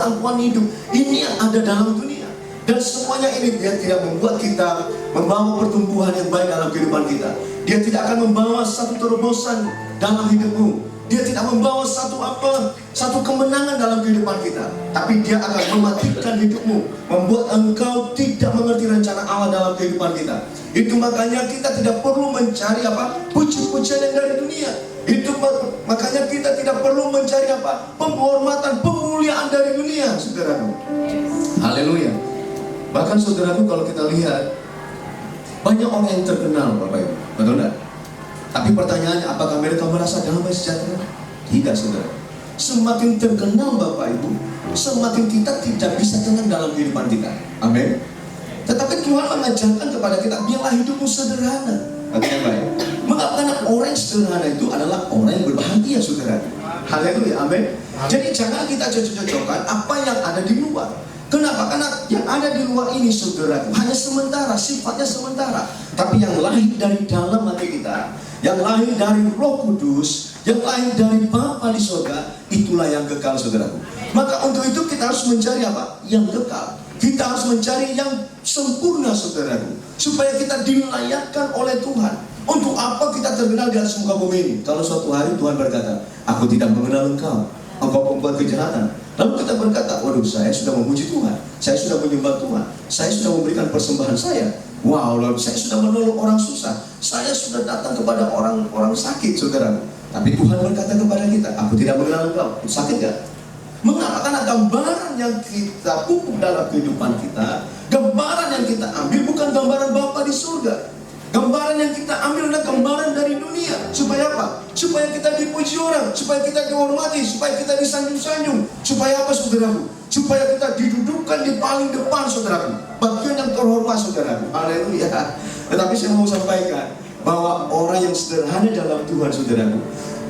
kemampuan hidup. Ini yang ada dalam dunia. Dan semuanya ini dia tidak membuat kita membawa pertumbuhan yang baik dalam kehidupan kita. Dia tidak akan membawa satu terobosan dalam hidupmu. Dia tidak membawa satu kemenangan dalam kehidupan kita. Tapi dia akan mematikan hidupmu, membuat engkau tidak mengerti rencana Allah dalam kehidupan kita. Itu makanya kita tidak perlu mencari puji-pujian yang dari dunia. Itu makanya kita tidak perlu mencari penghormatan, pemuliaan dari dunia, saudaraku. Haleluya. Bahkan saudaraku, kalau kita lihat banyak orang yang terkenal, Bapak Ibu, betul tidak? Tapi pertanyaannya, apakah mereka merasa damai sejahtera? Tidak, saudara. Semakin terkenal Bapak Ibu, semakin kita tidak bisa tenang dalam kehidupan kita. Amin. Tetapi Tuhan mengajarkan kepada kita, biarlah hidupmu sederhana. Artinya baik. Mengapa? Karena orang yang sederhana itu adalah orang yang berbahagia, saudara. Haleluya, amin. Jadi jangan kita cocok-cocokkan apa yang ada di luar. Kenapa? Karena yang ada di luar ini, saudara, hanya sementara, sifatnya sementara. Tapi yang lahir dari dalam hati kita, yang lahir dari Roh Kudus, yang lahir dari Bapa di surga, itulah yang kekal, saudaraku. Maka untuk itu kita harus mencari yang kekal. Kita harus mencari yang sempurna, saudaraku, supaya kita dilayakkan oleh Tuhan. Untuk apa kita terkenal di atas muka bumi ini? Kalau suatu hari Tuhan berkata, aku tidak mengenal engkau pembuat kejahatan. Lalu kita berkata, waduh, saya sudah memuji Tuhan, saya sudah menyembah Tuhan, saya sudah memberikan persembahan saya. Wow, lalu saya sudah menolong orang susah, saya sudah datang kepada orang sakit, saudara. Tapi Tuhan berkata kepada kita, aku tidak mengenal engkau. Sakit gak? Mengapa? Karena gambaran yang kita pupuk dalam kehidupan kita, gambaran yang kita ambil bukan gambaran Bapa di surga. Gambaran yang kita ambil adalah gambaran dari dunia. Supaya apa? Supaya kita dipuji orang, supaya kita dihormati, supaya kita disanjung-sanjung. Supaya apa, saudaraku? Supaya kita didudukkan di paling depan, saudaraku, bagian yang terhormat, saudaraku. Haleluya. Tetapi saya mau sampaikan bahwa orang yang sederhana dalam Tuhan, saudaraku,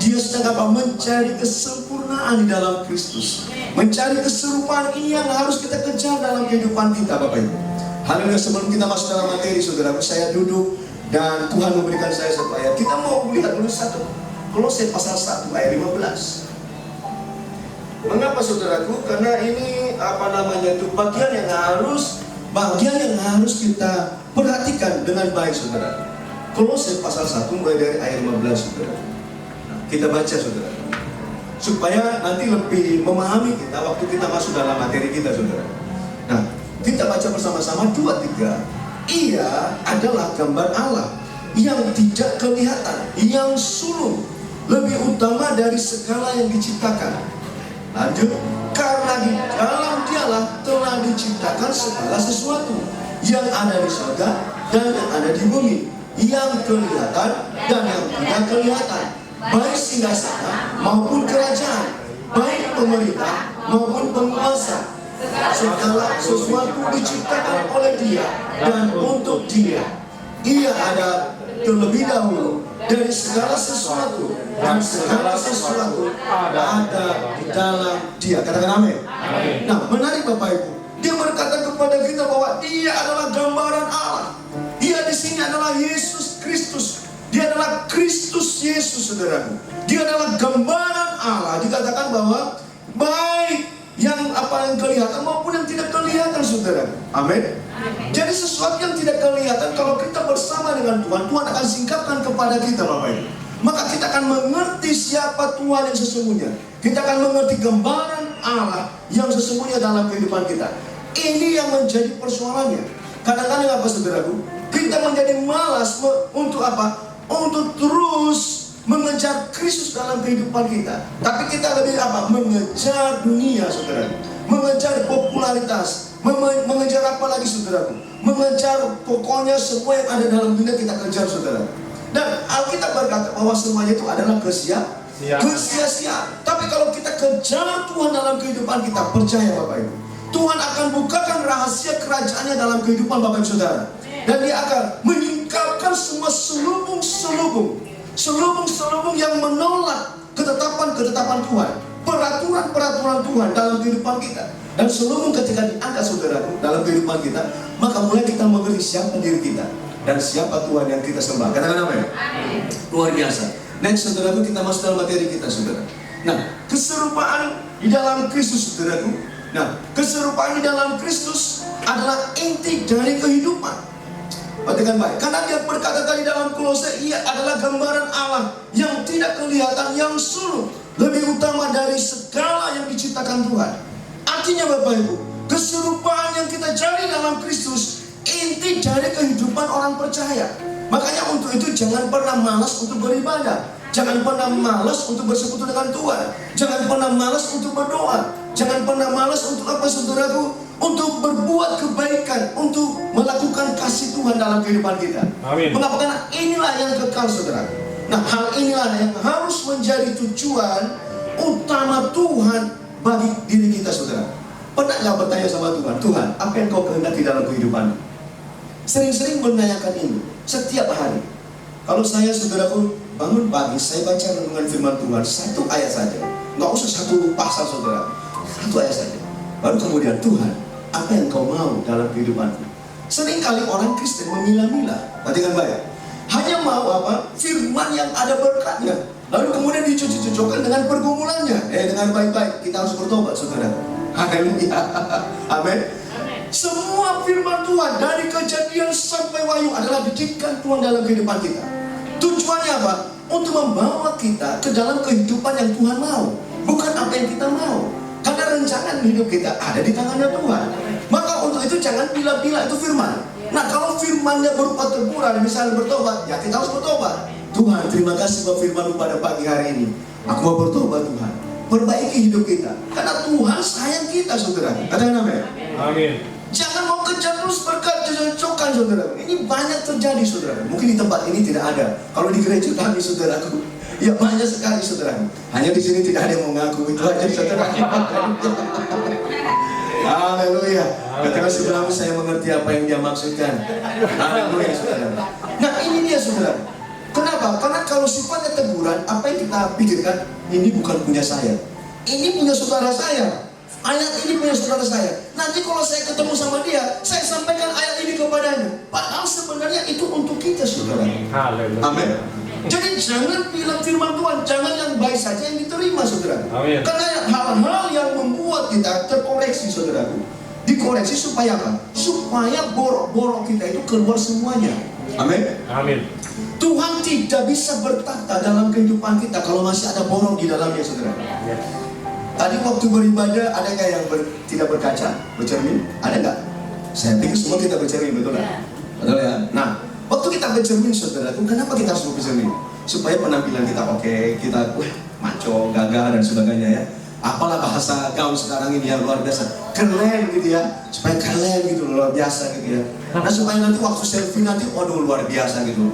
dia sedang mencari kesempurnaan di dalam Kristus. Mencari keserupaan ini yang harus kita kejar dalam kehidupan kita, Bapak Ibu. Haleluya. Sebelum kita masuk dalam materi, saudaraku, saya duduk dan Tuhan memberikan saya satu ayat. Kita mau lihat dulu Kolose pasal 1 ayat 15. Mengapa, saudaraku? Karena ini bagian yang harus kita perhatikan dengan baik, saudara. Kolose pasal 1 mulai dari ayat 15, saudara. Kita baca, saudara, supaya nanti lebih memahami kita waktu kita masuk dalam materi kita, saudara. Nah, kita baca bersama-sama 2-3. Ia adalah gambar Allah yang tidak kelihatan, yang sulung, lebih utama dari segala yang diciptakan. Lanjut, karena di dalam dialah telah diciptakan segala sesuatu yang ada di surga dan yang ada di bumi, yang kelihatan dan yang tidak kelihatan, baik singgasana maupun kerajaan, baik pemerintah maupun penguasa. Segala sesuatu diciptakan oleh Dia dan untuk Dia. Ia ada terlebih dahulu dari segala sesuatu, dan segala sesuatu ada di dalam Dia. Katakan amin. Nah, menarik Bapak Ibu. Dia berkata kepada kita bahwa Dia adalah gambaran Allah. Dia di sini adalah Yesus Kristus. Dia adalah Kristus Yesus, saudaraku. Dia adalah gambaran Allah. Dikatakan bahwa baik yang kelihatan maupun yang tidak kelihatan, saudara. Amin. Jadi sesuatu yang tidak kelihatan, kalau kita bersama dengan Tuhan, Tuhan akan singkapkan kepada kita, Bapak Ibu. Maka kita akan mengerti siapa Tuhan yang sesungguhnya. Kita akan mengerti gambaran Allah yang sesungguhnya dalam kehidupan kita. Ini yang menjadi persoalannya. Kadang-kadang saudaraku? Kita menjadi malas untuk untuk terus mengejar Kristus dalam kehidupan kita. Tapi kita lebih mengejar dunia, saudara. Mengejar popularitas. Mengejar apa lagi, saudaraku? Mengejar pokoknya semua yang ada dalam dunia kita kejar, saudara. Dan Alkitab berkata bahwa semuanya itu adalah kesia-siaan. Tapi kalau kita kejar Tuhan dalam kehidupan kita, percaya Bapak Ibu, Tuhan akan bukakan rahasia kerajaannya dalam kehidupan Bapak Ibu saudara. Dan Dia akan menyingkapkan semua selubung yang menolak ketetapan Tuhan, peraturan Tuhan dalam kehidupan kita. Dan selubung ketika diangkat, saudaraku, dalam kehidupan kita, maka mulai kita mengerti siapa diri kita dan siapa Tuhan yang kita sembah. Katakan amin. Luar biasa. Next, saudaraku, kita masuk dalam materi kita, saudara. Nah, keserupaan di dalam Kristus, saudaraku, Nah, keserupaan di dalam Kristus adalah inti dari kehidupan. Perhatikan baik, karena dia berkata tadi dalam Kolose, ia adalah gambaran Allah yang tidak kelihatan, yang sulung, lebih utama dari segala yang diciptakan Tuhan. Artinya Bapak Ibu, keserupaan yang kita cari dalam Kristus inti dari kehidupan orang percaya. Makanya untuk itu jangan pernah malas untuk beribadah. Jangan pernah malas untuk bersekutu dengan Tuhan. Jangan pernah malas untuk berdoa. Jangan pernah malas untuk apa saudaraku? Untuk berbuat kebaikan, untuk melakukan kasih Tuhan dalam kehidupan kita. Amin. Mengapa? Karena inilah yang kekal saudara. Nah, hal inilah yang harus menjadi tujuan utama Tuhan bagi diri kita saudara. Pernah nggak bertanya sama Tuhan, Tuhan, apa yang kau kehendaki dalam kehidupan? Sering-sering menanyakan ini setiap hari. Kalau saya saudaraku bangun pagi, saya baca renungan firman Tuhan satu ayat saja, nggak usah satu pasal saudara, satu ayat saja. Baru kemudian Tuhan, apa yang kau mau dalam kehidupanku? Seringkali orang Kristen memilah-milah, perhatikan baik, hanya mau apa? Firman yang ada berkatnya, lalu kemudian dicocok-cocokkan dengan pergumulannya. Dengan baik-baik, kita harus bertobat saudara. Haleluya, amin. Semua firman Tuhan dari Kejadian sampai Wahyu adalah didikan Tuhan dalam kehidupan kita. Tujuannya apa? Untuk membawa kita ke dalam kehidupan yang Tuhan mau, bukan apa yang kita mau. Karena rencana hidup kita ada di tangannya Tuhan. Maka untuk itu jangan bila-bila itu firman. Nah, kalau firmannya berupa teguran, misalnya bertobat, ya kita harus bertobat. Tuhan, terima kasih buat firman-Mu pada pagi hari ini. Aku mau bertobat Tuhan. Perbaiki hidup kita. Karena Tuhan sayang kita saudara. Katakan amin. Amin. Jangan mau kejar terus berkat cocokkan saudara. Ini banyak terjadi saudara. Mungkin di tempat ini tidak ada. Kalau di gereja kami saudaraku, ya banyak sekali saudara. Hanya di sini tidak ada yang mengaku itu aja saudara. Haleluya. Ketika saudaraku saya mengerti apa yang dia maksudkan. Haleluya saudara. Nah ini dia saudara. Kenapa? Karena kalau sifatnya teguran, apa yang kita pikirkan? Ini bukan punya saya. Ini punya saudara saya. Ayat ini punya saudara saya. Nanti kalau saya ketemu sama dia, saya sampaikan ayat ini kepadanya. Padahal sebenarnya itu untuk kita saudara. Amin. Jadi jangan bilang firman Tuhan, jangan yang baik saja yang diterima saudara. Amin. Karena hal-hal yang membuat kita terkoreksi saudaraku. Dikoreksi supaya apa? Supaya borok-borok kita itu keluar semuanya. Amin. Amin. Tuhan tidak bisa bertata dalam kehidupan kita kalau masih ada borok di dalamnya saudara. Tadi waktu beribadah ada nggak yang tidak berkaca, bercermin? Ada nggak? Saya pikir semua kita bercermin, betul nggak? Betul ya? Nah, waktu kita bercermin saudara, kenapa kita harus bercermin? Supaya penampilan kita oke, kita maco, gagah dan sebagainya ya. Apalah bahasa gaul sekarang ini yang luar biasa, keren gitu ya, supaya keren gitu luar biasa gitu ya. Nah supaya nanti waktu selfie nanti, waduh luar biasa gitu.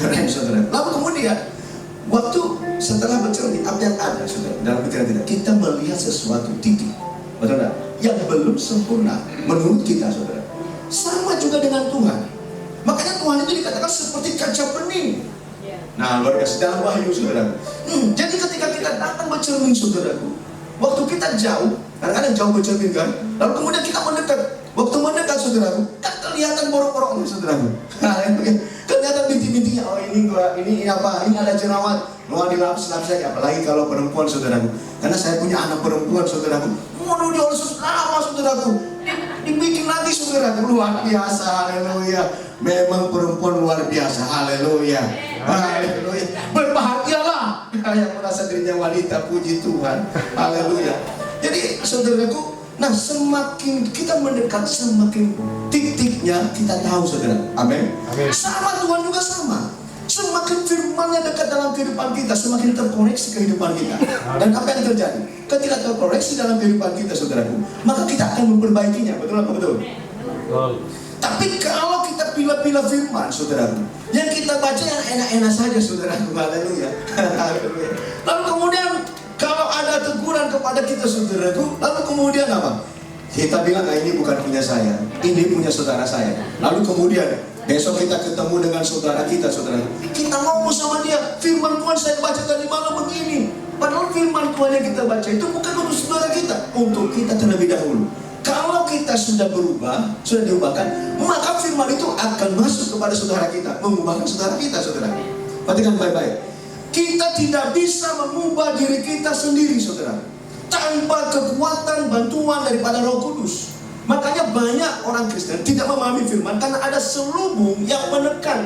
Keren saudara. Lalu kemudian waktu setelah bercermin, apa yang ada saudara dalam pikiran kita melihat sesuatu titik, betul nggak? Yang belum sempurna menurut kita saudara. Sama juga dengan Tuhan. Makanya Tuhan itu dikatakan seperti kaca bening. Nah luar biasa dalam Wahyu saudara. Jadi ketika kita datang bercermin saudaraku, waktu kita jauh, kadang-kadang jauh bercermin kan, lalu kemudian kita mendekat. Waktu mendekat saudaraku, kan kelihatan borok-boroknya saudaraku. Kelihatan bintik-bintiknya. Oh ini apa? Ini ada jerawat. Mau dilapis-lapis saja. Apalagi kalau perempuan saudaraku. Karena saya punya anak perempuan saudaraku. Waduh dia harus lama saudaraku. Dibikin lagi saudaraku. Luar biasa. Haleluya. Memang perempuan luar biasa. Haleluya. Haleluya. Berbahagialah yang merasa dirinya wanita. Puji Tuhan. Haleluya. Jadi saudaraku, nah semakin kita mendekat, semakin titiknya kita tahu saudara. Amin. Sama Tuhan juga sama. Semakin firman-Nya dekat dalam kehidupan kita, semakin terkoreksi kehidupan kita. Dan apa yang terjadi? Ketika terkoreksi dalam kehidupan kita saudaraku, maka kita akan memperbaikinya. Betul apa betul? Tapi kalau kita pilih-pilih firman saudaraku, yang kita baca yang enak-enak saja saudaraku. Haleluya. Lalu kemudian kalau ada teguran kepada kita saudaraku, lalu kemudian apa? Kita bilang, ini bukan punya saya, ini punya saudara saya. Lalu kemudian besok kita ketemu dengan saudara kita saudaraku, kita ngomong sama dia, firman Tuhan saya baca tadi malam begini. Padahal firman Tuhan yang kita baca itu bukan untuk saudara kita, untuk kita terlebih dahulu. Kalau kita sudah berubah, sudah diubahkan, maka firman itu akan masuk kepada saudara kita, mengubahkan saudara kita saudara. Perhatikan baik-baik. Kita tidak bisa mengubah diri kita sendiri saudara. tanpa kekuatan bantuan daripada Roh Kudus. Makanya banyak orang Kristen tidak memahami firman karena ada selubung yang menekan.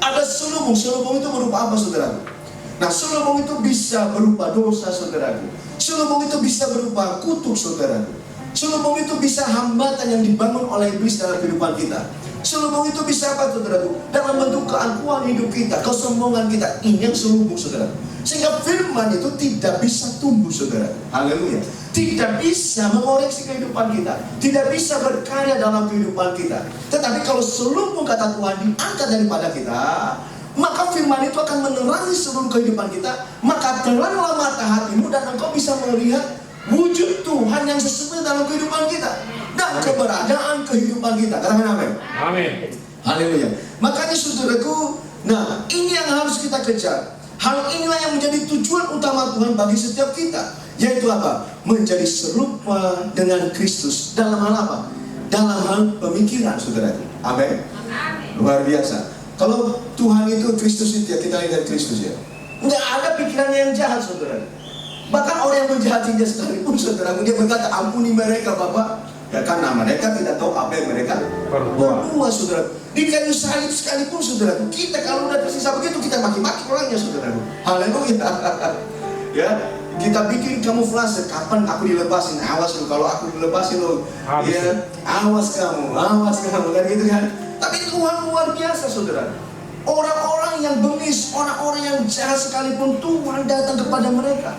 Ada selubung. Selubung itu berupa apa, saudara? Nah, selubung itu bisa berupa dosa, saudaraku. Selubung itu bisa berupa kutuk, saudaraku. Selubung itu bisa hambatan yang dibangun oleh iblis dalam kehidupan kita. Selubung itu bisa apa, saudaraku? Dalam bentuk keangkuhan hidup kita, kesombongan kita. Ini yang selubung, saudara. Sehingga firman itu tidak bisa tumbuh, saudara. Haleluya. Tidak bisa mengoreksi kehidupan kita, tidak bisa berkarya dalam kehidupan kita. Tetapi kalau selubung kata Tuhan diangkat daripada kita, maka firman itu akan menerangi seluruh kehidupan kita. Maka teranglah mata hatimu dan engkau bisa melihat wujud Tuhan yang sesungguhnya dalam kehidupan kita dan keberadaan kehidupan kita. Katakan amin. Amin. Haleluya. Makanya saudaraku, nah ini yang harus kita kejar. Hal inilah yang menjadi tujuan utama Tuhan bagi setiap kita, yaitu apa? Menjadi serupa dengan Kristus. Dalam hal apa? Dalam hal pemikiran, saudaraku. Amin. Luar biasa. Kalau Tuhan itu Kristus itu ya, kita lihat Kristus ya. Nggak ada pikirannya yang jahat, saudara. Bahkan orang yang menjahatinya sekalipun, saudara, dia berkata, ampuni mereka, Bapak. Ya karena mereka tidak tahu apa yang mereka berbuat, saudara. Di kayu salib sekalipun, saudara, kita kalau udah tersisa begitu, kita maki-maki orangnya, saudara. Haleluya. Ya, kita bikin kamuflase. Kapan aku dilepasin? Awas lu, kalau aku dilepasin lu, ya, awas kamu, kan gitu kan. Tapi Tuhan luar biasa, saudara. Orang-orang yang bengis, orang-orang yang jahat sekalipun, Tuhan datang kepada mereka.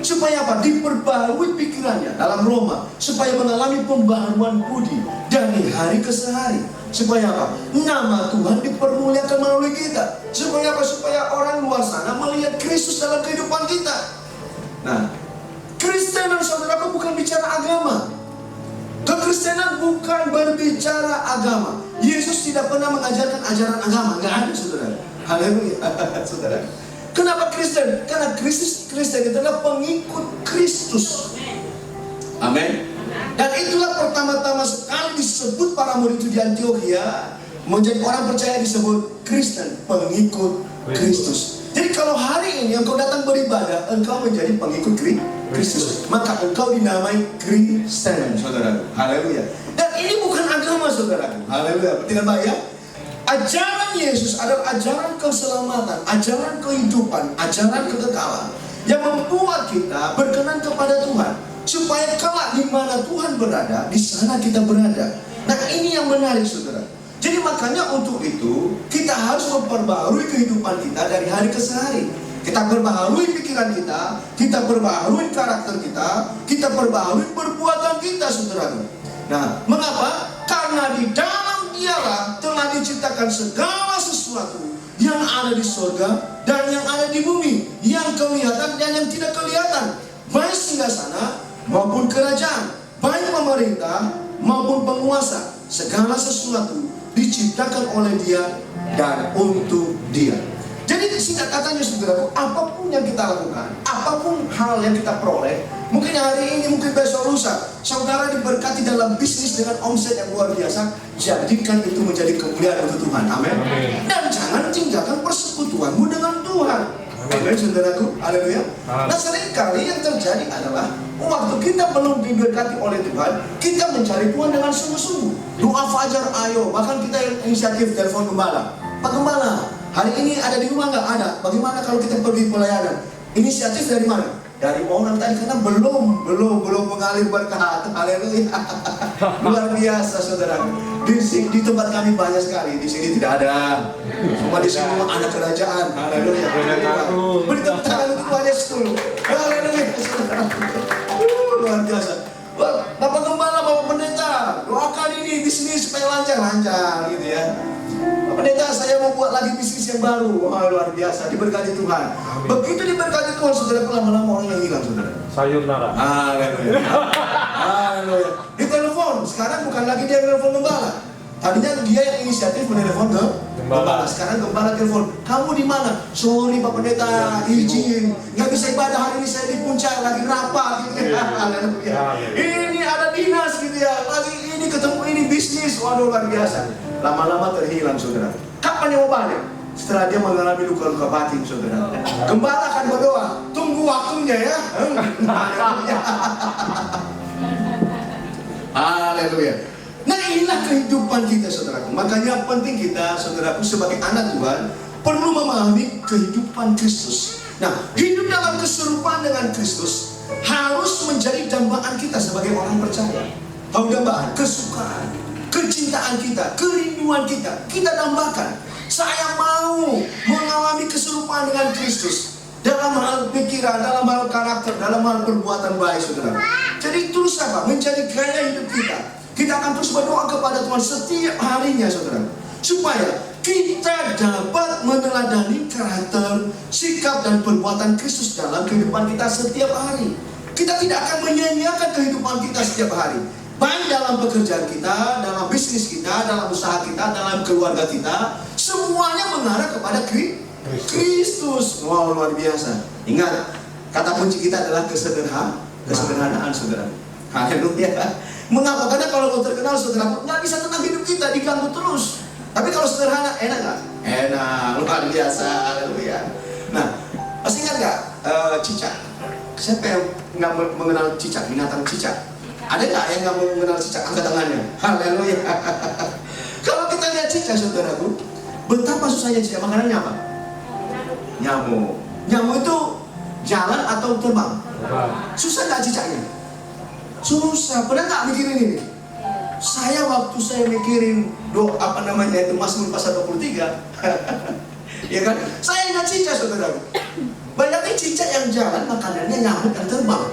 Supaya apa? Diperbarui pikirannya dalam Roma. Supaya mengalami pembaharuan budi dari hari ke hari. Supaya apa? Nama Tuhan dipermuliakan melalui kita. Supaya apa? Supaya orang luar sana melihat Kristus dalam kehidupan kita. Nah, Kristen dan saudaraku bukan bicara agama. Kekristenan bukan berbicara agama. Yesus tidak pernah mengajarkan ajaran agama. Nggak ada, saudara. Haleluya, saudara. Kenapa Kristen? Karena Kristen itu adalah pengikut Kristus. Amin. Dan itulah pertama-tama sekali disebut para murid itu di Antioquia. Menjadi orang percaya disebut Kristen, pengikut Kristus. Jadi kalau hari ini engkau datang beribadah, engkau menjadi pengikut Kristus, maka engkau dinamai Kristen, saudara. Haleluya. Dan ini bukan agama, saudara. Haleluya. Tidak baik ya? Ajaran Yesus adalah ajaran keselamatan, ajaran kehidupan, ajaran kekekalan yang membuat kita berkenan kepada Tuhan, supaya kelak di mana Tuhan berada, di sana kita berada. Nah, ini yang menarik, saudara. Jadi makanya untuk itu kita harus memperbaharui kehidupan kita dari hari ke hari. Kita perbaharui pikiran kita perbaharui karakter kita perbaharui perbuatan kita, saudara. Nah, mengapa? Karena di dalam Dialah telah diciptakan segala sesuatu yang ada di surga dan yang ada di bumi, yang kelihatan dan yang tidak kelihatan, baik singgasana maupun kerajaan, baik pemerintah maupun penguasa. Segala sesuatu diciptakan oleh Dia dan untuk Dia. Jadi singkat katanya, saudaraku, apapun yang kita lakukan, apapun hal yang kita peroleh, mungkin hari ini, mungkin besok lusa, saudara diberkati dalam bisnis dengan omset yang luar biasa, jadikan itu menjadi kemuliaan untuk Tuhan. Amin. Dan jangan tinggalkan persekutuanmu dengan Tuhan. Amin, saudaraku. Haleluya. Nah, seringkali yang terjadi adalah waktu kita belum diberkati oleh Tuhan, kita mencari Tuhan dengan sungguh-sungguh. Doa fajar, ayo. Bahkan kita inisiatif telepon gembala. Pak Gembala, hari ini ada di rumah nggak? Ada. Bagaimana kalau kita pergi pelayanan? Inisiatif dari mana? Dari orang tadi, karena belum mengalir berkat. Haleluya. Luar biasa, saudara. Di tempat kami banyak sekali. Di sini tidak ada. Cuma di semua anak kerajaan. Haleluya. Beri tepuk tangan untuk banyak sekali. Haleluya. Luar biasa. Bapak Gembala, Bapak Pendeta, doakan ini bisnis supaya lancar gitu ya. Bapak Pendeta, saya mau buat lagi bisnis yang baru. Wah, luar biasa, diberkati Tuhan. Amin. Begitu diberkati Tuhan, saudara, lama-lama orang yang hilang, saudara. Sayur nara. Haleluya. Haleluya. Di telepon, sekarang bukan lagi dia telepon gembala. Tadinya dia yang inisiatif menelepon ke gembala. Sekarang gembala telepon, kamu di mana? Sorry Pak Pendeta, izin, nggak bisa ibadah hari ini, saya di puncak lagi rapat gitu ya. Haleluya. Ini ada dinas gitu ya, lagi ini ketemu ini bisnis. Waduh, luar biasa. Lama-lama terhilang, saudara. Kapan dia mau balik? Setelah dia mengalami luka-luka batin, saudara. Gembala akan berdoa, tunggu waktunya ya. Haleluya. Nah, inilah kehidupan kita, saudaraku. Makanya penting kita, saudaraku, sebagai anak Tuhan perlu memahami kehidupan Kristus. Nah, hidup dalam keserupaan dengan Kristus harus menjadi dambaan kita sebagai orang percaya. Tahu dambaan? Kesukaan, kecintaan kita, kerinduan kita, kita dambakan. Saya mau mengalami keserupaan dengan Kristus dalam hal pikiran, dalam hal karakter, dalam hal perbuatan baik, saudara. Jadi terus apa? Menjadi gaya hidup kita. Kita akan terus berdoa kepada Tuhan setiap harinya, saudara, supaya kita dapat meneladani karakter, sikap, dan perbuatan Kristus dalam kehidupan kita setiap hari. Kita tidak akan menyia-nyiakan kehidupan kita setiap hari, baik dalam pekerjaan kita, dalam bisnis kita, dalam usaha kita, dalam keluarga kita. Semuanya mengarah kepada Kristus. Wow, luar biasa. Ingat, kata kunci kita adalah kesederhanaan, saudara. Haleluya. Mengapa? Karena kalau mau terkenal, saudara, nggak bisa tenang hidup kita, diganggu terus. Tapi kalau sederhana, enak nggak? Enak, luar biasa. Haleluya. Nah, masih ingat nggak cicak? Siapa yang nggak mengenal cicak, binatang cicak? Ada nggak yang nggak mengenal cicak? Angkat tangannya. Haleluya. Kalau kita lihat cicak, saudaraku, betapa susahnya cicak. Makanannya apa? Nyamuk. Nyamuk itu jalan atau terbang? Susah nggak cicaknya? Susah. Pernah nggak mikirin ini? Saya waktu saya mikirin itu Mazmur pasal 23, ya kan? Saya ingat cicak, saudaraku. Bayangin cicak yang jalan, makanannya nyamuk yang terbang.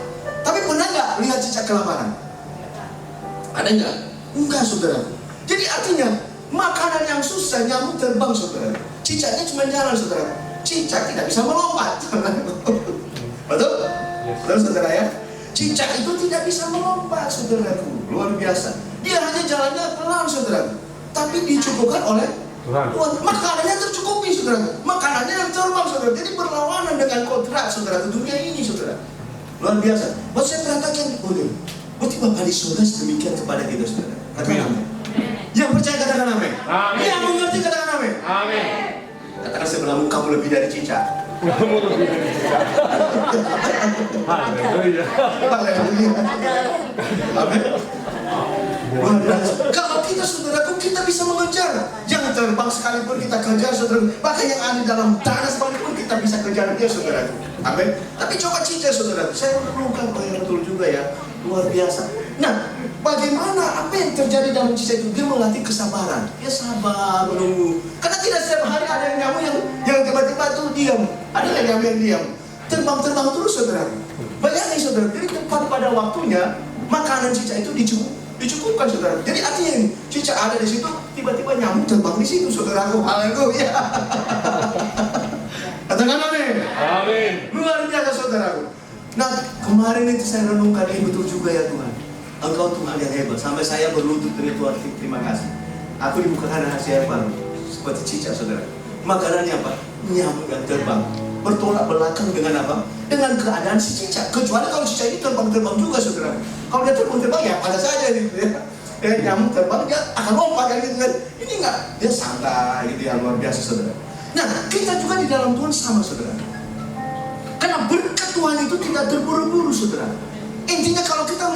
Tapi pernah nggak lihat cicak kelaparan? Ada nggak? Enggak, saudaraku. Jadi artinya makanan yang susah, nyamuk terbang, saudaraku. Cicaknya cuma jalan, saudaraku. Cicak tidak bisa melompat. Betul? Betul, saudara ya? Cicak itu tidak bisa melompat, saudaraku. Luar biasa. Dia hanya jalannya pelan, saudaraku. Tapi dicukupkan oleh Tuhan. Makanannya tercukupi, saudaraku. Makanannya yang terbang, saudara. Jadi berlawanan dengan kodrat, saudaraku, dunia ini, saudara. Luar biasa. Buat saya perhatikan, berarti Bapa di surga sedemikian kepada kita, saudara. Katakan amin. Yang percaya katakan amin. Yang mengerti katakan amin. Amin. Katakan sebelahmu, kamu lebih dari cicak. Kamu lebih dari cicak. Haleluya. Amin. Kalau kita, saudaraku, kita bisa mengejar yang terbang sekalipun kita kejar, saudara. Bahkan yang ada dalam tanah sekalipun kita bisa kejar dia, saudaraku. Amin. Tapi coba cicak, saudaraku. Saya menemukan yang betul juga ya. Luar biasa. Nah, bagaimana, apa yang terjadi dalam cicak itu? Dia melatih kesabaran. Dia sabar menunggu. Karena tidak setiap hari ada yang nyamuk yang tiba-tiba tuh diam. Ada yang nyamuk yang diam. Terbang-terbang terus, saudaraku. Bayangin, saudara. Jadi tepat pada waktunya makanan cicak itu dicukupkan, saudara. Jadi artinya ini, cicak ada di situ, tiba-tiba nyamuk terbang di situ, saudaraku. Haleluya. Katakan amin. Amin. Luar biasa, saudaraku. Nah, kemarin itu saya renungkan, betul juga ya Tuhan. Engkau Tuhan yang hebat. Sampai saya berlutut dari Tuhan, terima kasih. Aku dibukakan rahasia baru, seperti cicak, saudara. Makanannya apa? Nyamuk yang terbang. Bertolak belakang dengan apa? Dengan keadaan si cicak. Kecuali kalau cicak ini terbang-terbang juga, saudara. Kalau dia terbang-terbang ya pada saja gitu ya. Nyamuk terbang dia akan lompat kan gitu kan. Ini enggak, dia santai gitu ya, luar biasa, saudara. Nah, kita juga di dalam Tuhan sama, saudara. Karena berkat Tuhan itu tidak terburu-buru, saudara. Intinya kalau kita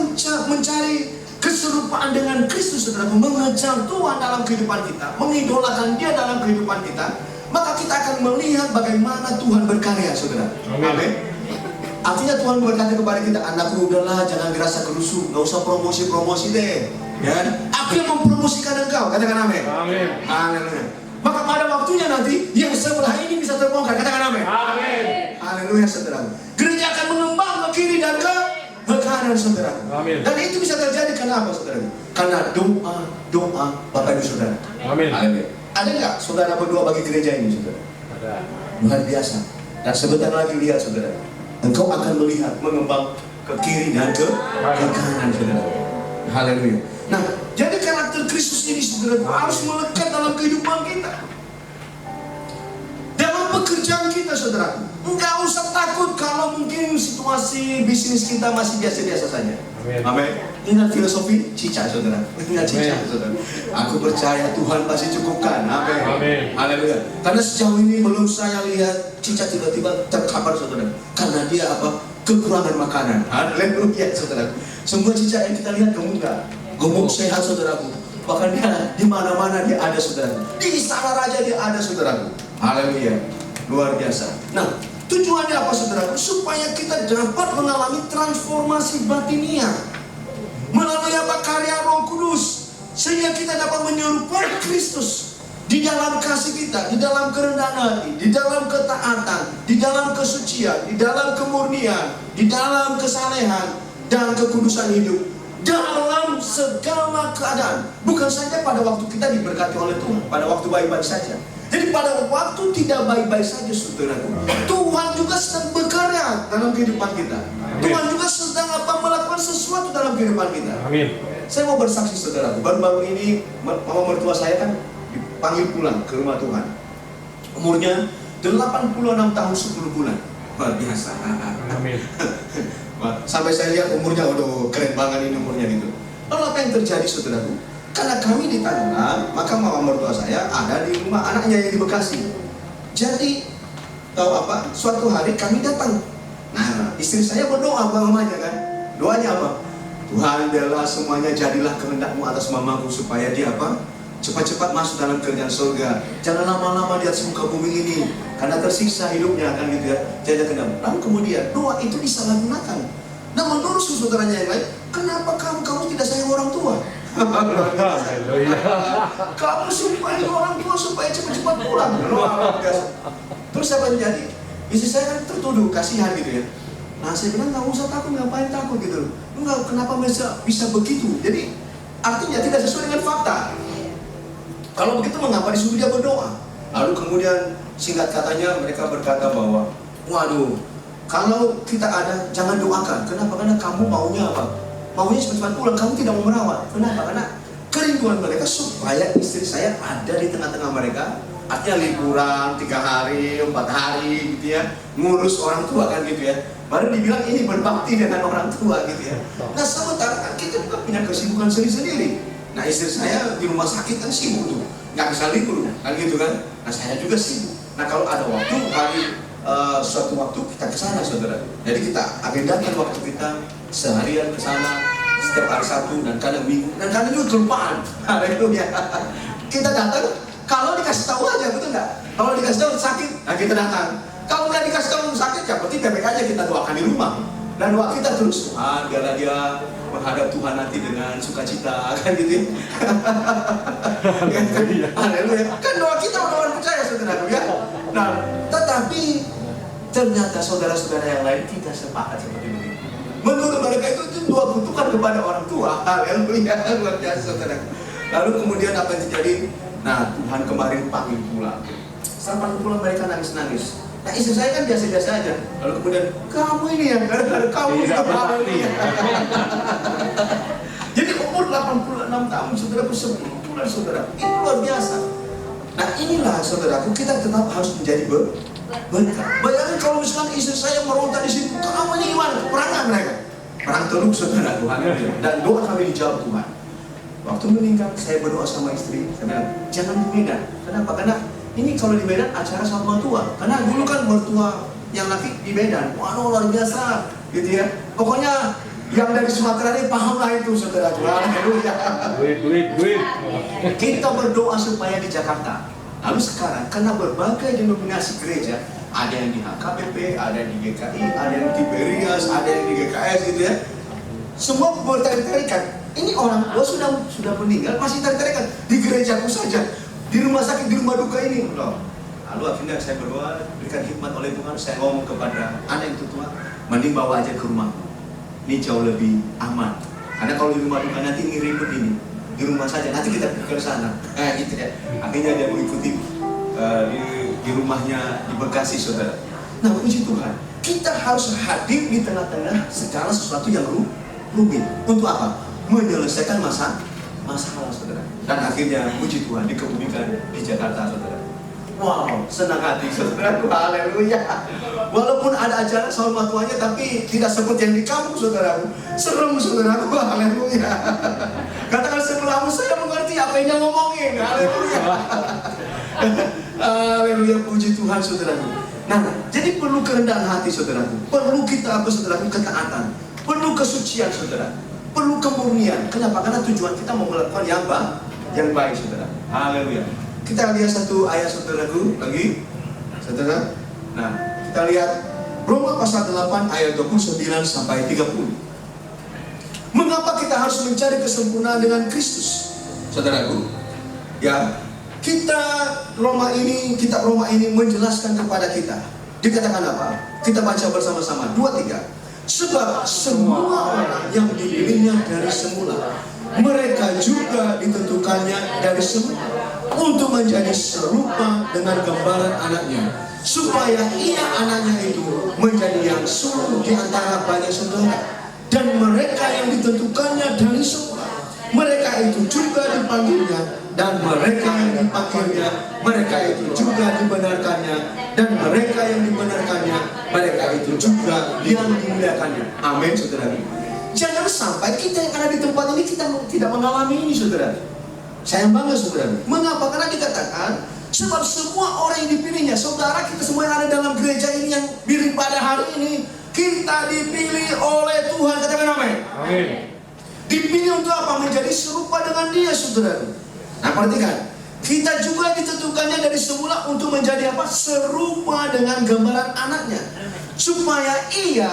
mencari keserupaan dengan Kristus, saudara, mengejar Tuhan dalam kehidupan kita, mengidolakan Dia dalam kehidupan kita, maka kita akan melihat bagaimana Tuhan berkarya, saudara. Amin. Artinya Tuhan berkata kepada kita, anakku, udahlah, jangan gerasa gerusu, nggak usah promosi-promosi deh. Ya, aku yang mempromosikan engkau. Katakan amin. Amin. Haleluya. Maka pada waktunya nanti yang sebelah ini bisa terbongkar. Katakan amin. Amin. Haleluya, saudara. Gereja akan mengembang ke kiri dan ke kanan, saudara. Amin. Dan itu bisa terjadi karena apa, saudara? Karena doa Bapak Ibu saudara. Amin. Haleluya. Ada nggak saudara berdoa bagi gereja ini, saudara? Ada. Luar biasa. Dan sebentar lagi lihat, saudara, engkau akan melihat mengembang ke kiri dan ke kanan, saudara. Haleluya. Nah, jadi karakter Kristus ini, saudara, harus melekat dalam kehidupan kita, dalam pekerjaan kita, saudara. Enggak usah takut kalau mungkin situasi bisnis kita masih biasa-biasa saja. Amin. Ingat filosofi cicak, saudara. Ingat cicak, saudara. Aku percaya Tuhan pasti cukupkan. Amin. Haleluya. Karena sejauh ini belum saya lihat cicak tiba-tiba terkapar, saudara. Karena karena dia kekurangan makanan. Haleluya, saudaraku. Semua cicak yang kita lihat gemuk sehat, saudaraku. Bahkan dia di mana-mana dia ada, saudaraku. Di istana raja dia ada, saudaraku. Haleluya, luar biasa. Nah, tujuannya apa, saudaraku? Supaya kita dapat mengalami transformasi batiniah melalui karya Roh Kudus, sehingga kita dapat menyerupai Kristus di dalam kasih kita, di dalam kerendahan hati, di dalam ketaatan, di dalam kesucian, di dalam kemurnian, di dalam kesalehan dan kekudusan hidup dalam segala keadaan. Bukan saja pada waktu kita diberkati oleh Tuhan, pada waktu baik-baik saja. Jadi pada waktu tidak baik-baik saja, saudaraku, Tuhan juga sedang bekerja dalam kehidupan kita. Tuhan juga sedang melakukan sesuatu dalam kehidupan kita. Amin. Saya mau bersaksi, saudaraku. Baru-baru ini mama mertua saya kan dipanggil pulang ke rumah Tuhan. Umurnya 86 tahun 10 bulan. Luar biasa. Amin. Sampai saya lihat umurnya, waduh, keren banget ini umurnya gitu. Lalu apa yang terjadi, saudaraku? Karena kami di Tangerang, maka mama mertua saya ada di rumah anaknya yang di Bekasi. Jadi, tahu apa? Suatu hari kami datang. Nah, istri saya berdoa buat mamanya kan. Doanya apa? Tuhan, biarlah semuanya jadilah kehendak-Mu atas mamaku, supaya dia cepat-cepat masuk dalam kerjaan surga. Jangan lama-lama di atas muka bumi ini, karena tersiksa hidupnya kan gitu ya. Jadi lalu kemudian doa itu disalahgunakan. Nah, menurut saudaranya yang lain, kenapa kamu tidak sayang orang tua? Kamu supaya orang tua supaya cepat-cepat pulang. Terus apa yang terjadi? Istri saya kan tertuduh kasihan gitu ya. Nah, saya bilang nggak usah takut, ngapain takut gitu. Enggak, kenapa bisa begitu? Jadi artinya tidak sesuai dengan fakta. Kalau begitu mengapa disuruh dia berdoa? Lalu kemudian singkat katanya mereka berkata bahwa, waduh, kalau kita ada jangan doakan. Kenapa? Karena kamu maunya apa? Maunya cepat-cepat pulang, kamu tidak mau merawat. Kenapa? Karena kerinduan mereka supaya istri saya ada di tengah-tengah mereka. Artinya liburan 3 hari, 4 hari gitu ya, ngurus orang tua kan gitu ya. Baru dibilang ini berbakti dengan orang tua gitu ya. Nah, sementara kan kita juga punya kesibukan sendiri-sendiri. Nah, istri saya di rumah sakit kan sibuk tuh, nggak bisa libur kan gitu kan. Nah, saya juga sibuk. Nah, kalau ada waktu suatu waktu kita ke sana, saudara. Jadi kita agendakan waktu kita seharian ke sana, setiap hari Sabtu dan kadang Minggu dan kadang juga kelupaan. Haleluya. Kita datang kalau dikasih tahu aja, betul nggak? Kalau dikasih tahu sakit, nah kita datang. Kalau nggak dikasih tahu sakit, ya berarti bebek aja kita doakan di rumah. Dan doa kita terus, biarlah dia menghadap Tuhan nanti dengan sukacita, kan gitu. Haleluya. Kan doa kita orang percaya, saudara ya. Nah, tetapi ternyata saudara-saudara yang lain tidak sepakat seperti begitu. Menurut mereka itu doa kutukan kepada orang tua. Haleluya, luar biasa, saudara. Lalu kemudian apa yang terjadi? Nah, Tuhan kemarin panggil pulang. Setelah panggil pulang mereka nangis-nangis. Nah, istri saya kan biasa-biasa aja. Lalu kemudian, kamu ini ya, kamu tidak berarti. Jadi umur 86 tahun, saudaraku, 10 bulan, saudara. Itu luar biasa. Nah, inilah saudaraku, kita tetap harus menjadi berkat. Bayangkan kalau misalkan istri saya meronta di situ, kamu ini gimana? Perangan mereka. Perang teluk, saudara Tuhan. Dan doa kami dijawab Tuhan. Waktu meninggal, saya berdoa sama istri. Saya bilang, jangan di Medan. Kenapa? Karena ini kalau di Medan acara sama tua. Karena dulu kan mertua yang laki di Medan. Waduh, luar biasa, gitu ya. Pokoknya yang dari Sumatera ini paham lah itu, saudara Tuhan. Duit. Kita berdoa supaya di Jakarta. Lalu sekarang, karena berbagai denominasi gereja, ada yang di HKBP, ada yang di GKI, ada yang di Tiberias, ada yang di GKS, gitu ya. Semua bertarik-tarikan. Ini orang tua sudah meninggal, masih tarik-tarikan di gerejaku saja, di rumah sakit, di rumah duka ini. Lalu akhirnya saya berdoa, berikan hikmat oleh Tuhan. Saya ngomong kepada anak itu, Tuhan, mending bawa aja ke rumahku. Ini jauh lebih aman. Karena kalau di rumah duka nanti ini ribet ini. Di rumah saja, nanti kita pergi ke sana. Gitu ya. Akhirnya dia mengikuti di rumahnya di Bekasi, saudara. Nah, puji Tuhan, kita harus hadir di tengah-tengah segala sesuatu yang rumit. Untuk apa? Menyelesaikan masalah, saudara. Dan akhirnya, puji Tuhan, dikebumikan di Jakarta, saudara. Wow, senang hati, saudaraku. Haleluya. Walaupun ada ajaran sama tuanya, tapi tidak seperti yang di kampung, saudaraku. Serem, saudaraku. Haleluya. Katakan sebelahmu, saya mengerti apa yang dia ngomongin. Haleluya. Haleluya, puji Tuhan, saudaraku. Nah, jadi perlu kerendahan hati saudaraku. Perlu kita saudaraku ketaatan. Perlu kesucian saudara. Perlu kemurnian. Kenapa? Karena tujuan kita mau melakukan yang baik saudara. Haleluya. Kita lihat satu ayat saudaraku lagi. Saudara. Nah, kita lihat Roma pasal 8 ayat 29 sampai 30. Mengapa kita harus mencari kesempurnaan dengan Kristus? Saudaraku, ya, kitab Roma ini menjelaskan kepada kita. Dikatakan apa? Kita baca bersama-sama 2-3. Sebab semua orang yang dipilihnya dari semula, mereka juga ditentukannya dari semula untuk menjadi serupa dengan gambaran anaknya, supaya ia anaknya itu menjadi yang sulung di antara banyak saudara. Dan mereka yang ditentukannya dari semula, mereka itu juga dipanggilnya. Dan mereka yang dipanggilnya, mereka itu juga dibenarkannya. Dan mereka yang dibenarkannya, mereka itu juga yang dimuliakannya. Amin, saudara. Jangan sampai kita yang ada di tempat ini kita tidak mengalami ini, saudara. Sayang banget, saudara. Mengapa? Karena dikatakan sebab semua orang yang dipilihnya, saudara kita semua yang ada dalam gereja ini yang diri pada hari ini, kita dipilih oleh Tuhan. Katakan amin. Amin. Dipilih untuk apa? Menjadi serupa dengan Dia, saudara. Nah, perhatikan, kita juga ditentukannya dari semula untuk menjadi apa? Serupa dengan gambaran anaknya, supaya ia,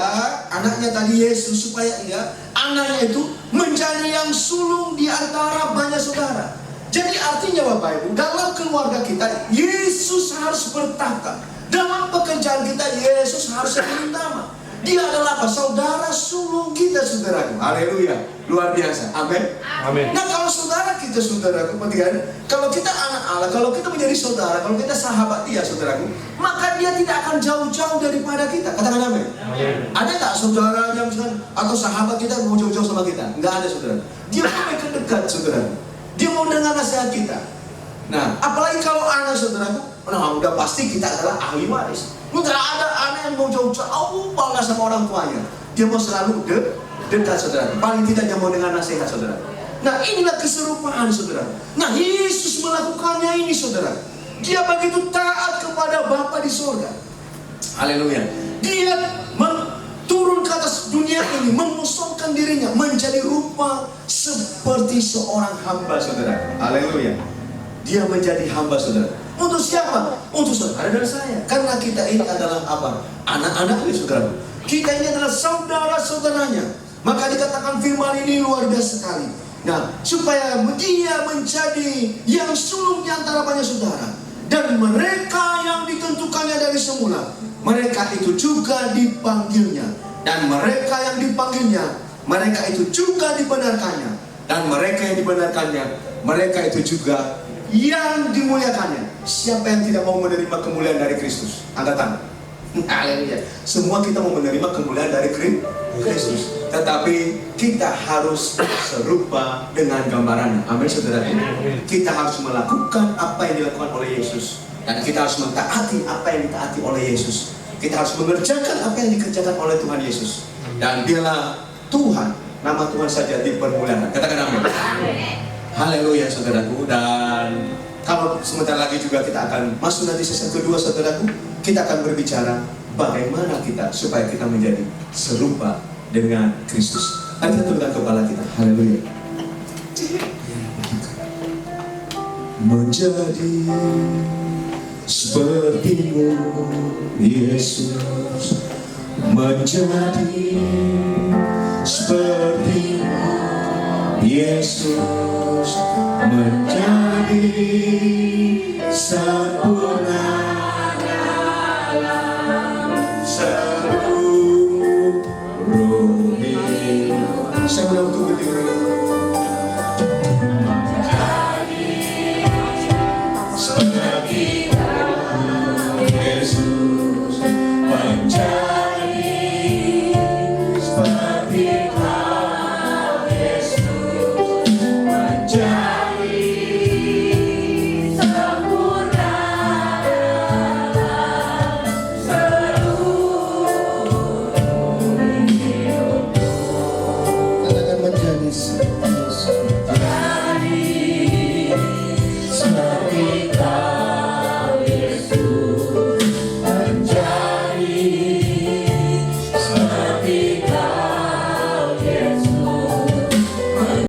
anaknya tadi Yesus, supaya ia, anaknya itu menjadi yang sulung di antara banyak saudara. Jadi artinya Bapak Ibu, dalam keluarga kita Yesus harus bertahta. Dalam pekerjaan kita Yesus harus yang utama. Dia adalah apa? Saudara sulung kita, saudaraku. Haleluya. Luar biasa. Amin. Amin. Nah, kalau saudara kita, saudaraku, perhatikan, kalau kita anak Allah, kalau kita menjadi saudara, kalau kita sahabat Dia, saudaraku, maka Dia tidak akan jauh-jauh daripada kita. Katakan amin. Amin. Ada nggak saudara yang misalkan atau sahabat kita mau jauh-jauh sama kita? Nggak ada, saudara. Dia mau dekat, saudara. Dia mau dengar nasihat kita. Nah, apalagi kalau anak, saudaraku, nah udah pasti kita adalah ahli waris. Nggak ada anak yang mau jauh-jauh bangga sama orang tuanya. Dia mau selalu dekat, saudara. Paling tidak dia mau dengar nasihat, saudara. Nah, inilah keserupaan, saudara. Nah, Yesus melakukannya ini, saudara. Dia begitu taat kepada Bapa di surga. Haleluya. Dia turun ke atas dunia ini, mengosongkan dirinya menjadi rupa seperti seorang hamba, saudara. Haleluya. Dia menjadi hamba, saudara. Untuk siapa? Untuk saudara dan saya. Karena kita ini adalah apa? Anak-anaknya, saudara. Kita ini adalah saudara-saudaranya. Maka dikatakan firman ini luar biasa sekali. Nah, supaya dia menjadi yang sulung di antara banyak saudara. Dan mereka yang ditentukannya dari semula, mereka itu juga dipanggilnya. Dan mereka yang dipanggilnya, mereka itu juga dibenarkannya. Dan mereka yang dibenarkannya, mereka itu juga yang dimuliakannya. Siapa yang tidak mau menerima kemuliaan dari Kristus? Angkat tangan. Haleluya. Semua kita mau menerima kemuliaan dari Kristus. Tetapi kita harus serupa dengan gambarannya. Amin, saudara. Kita harus melakukan apa yang dilakukan oleh Yesus. Dan kita harus mentaati apa yang ditaati oleh Yesus. Kita harus mengerjakan apa yang dikerjakan oleh Tuhan Yesus. Dan biarlah Tuhan, nama Tuhan saja dipermuliakan. Katakan amin. Haleluya, saudaraku. Dan kalau sebentar lagi juga kita akan masuk nanti sesi kedua, saudaraku. Kita akan berbicara bagaimana kita supaya kita menjadi serupa dengan Kristus. Mari kita tundukkan kepala kita. Haleluya. Menjadi seperti-Mu, Yesus. Menjadi seperti-Mu, Yesus. Menjadi